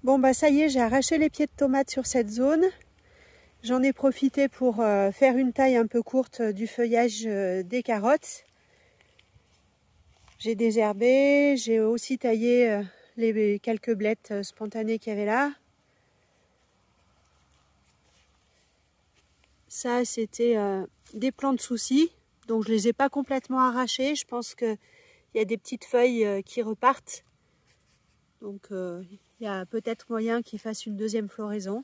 Bon bah ça y est, j'ai arraché les pieds de tomates sur cette zone. J'en ai profité pour faire une taille un peu courte du feuillage des carottes. J'ai désherbé, j'ai aussi taillé les quelques blettes spontanées qu'il y avait là. Ça c'était des plants de soucis, donc je les ai pas complètement arrachés. Je pense qu'il y a des petites feuilles qui repartent. Donc il y a peut-être moyen qu'ils fassent une deuxième floraison.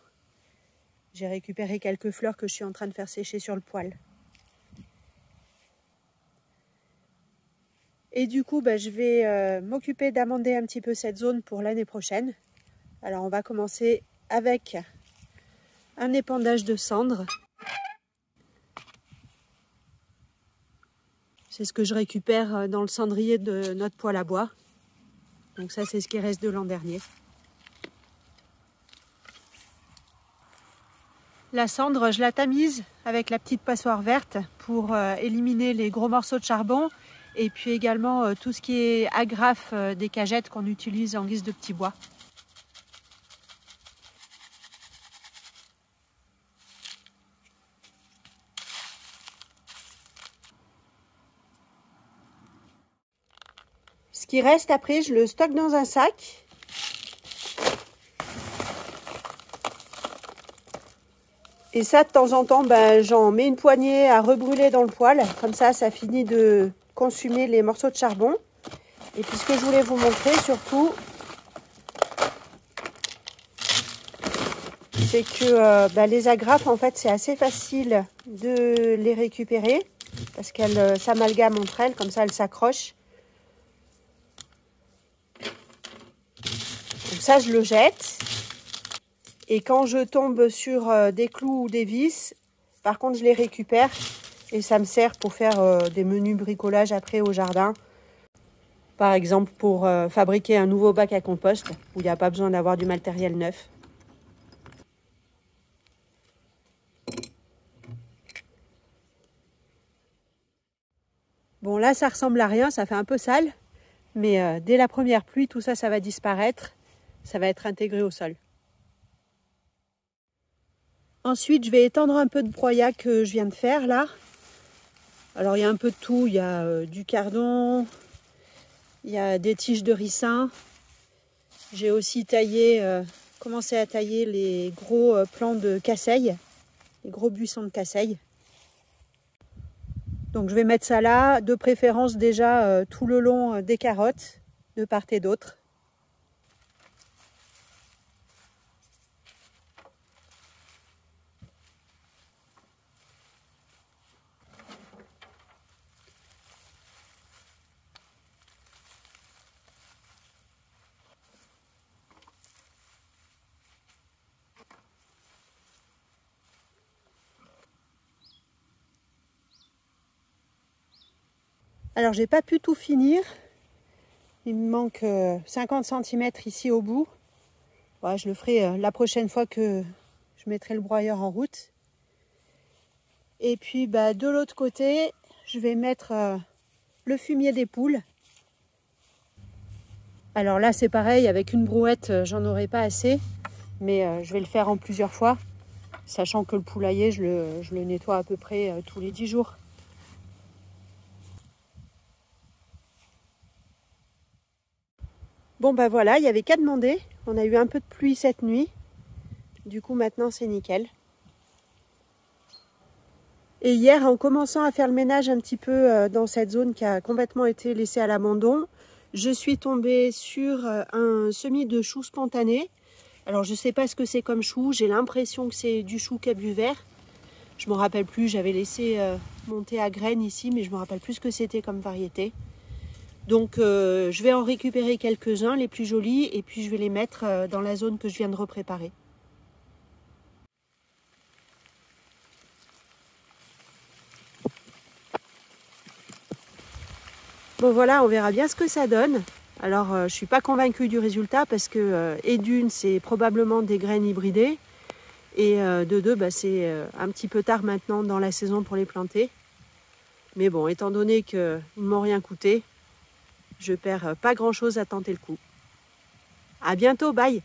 J'ai récupéré quelques fleurs que je suis en train de faire sécher sur le poêle. Et du coup, je vais m'occuper d'amender un petit peu cette zone pour l'année prochaine. Alors on va commencer avec un épandage de cendres. C'est ce que je récupère dans le cendrier de notre poêle à bois. Donc ça, c'est ce qui reste de l'an dernier. La cendre, je la tamise avec la petite passoire verte pour éliminer les gros morceaux de charbon et puis également tout ce qui est agrafe des cagettes qu'on utilise en guise de petits bois. Ce qui reste après, je le stocke dans un sac. Et ça, de temps en temps, j'en mets une poignée à rebrûler dans le poêle. Comme ça finit de consumer les morceaux de charbon. Et puis ce que je voulais vous montrer surtout, c'est que les agrafes, en fait, c'est assez facile de les récupérer. Parce qu'elles s'amalgament entre elles, comme ça elles s'accrochent. Donc ça, je le jette. Et quand je tombe sur des clous ou des vis, par contre, je les récupère et ça me sert pour faire des menus bricolage après au jardin. Par exemple, pour fabriquer un nouveau bac à compost où il n'y a pas besoin d'avoir du matériel neuf. Bon, là, ça ressemble à rien, ça fait un peu sale. Mais dès la première pluie, tout ça, ça va disparaître. Ça va être intégré au sol. Ensuite, je vais étendre un peu de broyat que je viens de faire là. Alors, il y a un peu de tout. Il y a du cardon, il y a des tiges de ricin. J'ai aussi commencé à tailler les gros plants de casseille, les gros buissons de casseille. Donc, je vais mettre ça là, de préférence déjà tout le long des carottes, de part et d'autre. Alors, j'ai pas pu tout finir. Il me manque 50 cm ici au bout. Ouais, je le ferai la prochaine fois que je mettrai le broyeur en route. Et puis, de l'autre côté, je vais mettre le fumier des poules. Alors là, c'est pareil, avec une brouette, j'en aurai pas assez. Mais je vais le faire en plusieurs fois, sachant que le poulailler, je le nettoie à peu près tous les 10 jours. Bon voilà, il n'y avait qu'à demander. On a eu un peu de pluie cette nuit. Du coup maintenant c'est nickel. Et hier, en commençant à faire le ménage un petit peu dans cette zone qui a complètement été laissée à l'abandon, je suis tombée sur un semis de choux spontané. Alors je ne sais pas ce que c'est comme chou, j'ai l'impression que c'est du chou cabu vert. Je ne me rappelle plus, j'avais laissé monter à graines ici, mais je ne me rappelle plus ce que c'était comme variété. Donc je vais en récupérer quelques-uns, les plus jolis, et puis je vais les mettre dans la zone que je viens de repréparer. Bon voilà, on verra bien ce que ça donne. Alors je ne suis pas convaincue du résultat parce que et d'une, c'est probablement des graines hybridées, et de deux, c'est un petit peu tard maintenant dans la saison pour les planter. Mais bon, étant donné qu'ils ne m'ont rien coûté, je perds pas grand chose à tenter le coup. À bientôt, bye!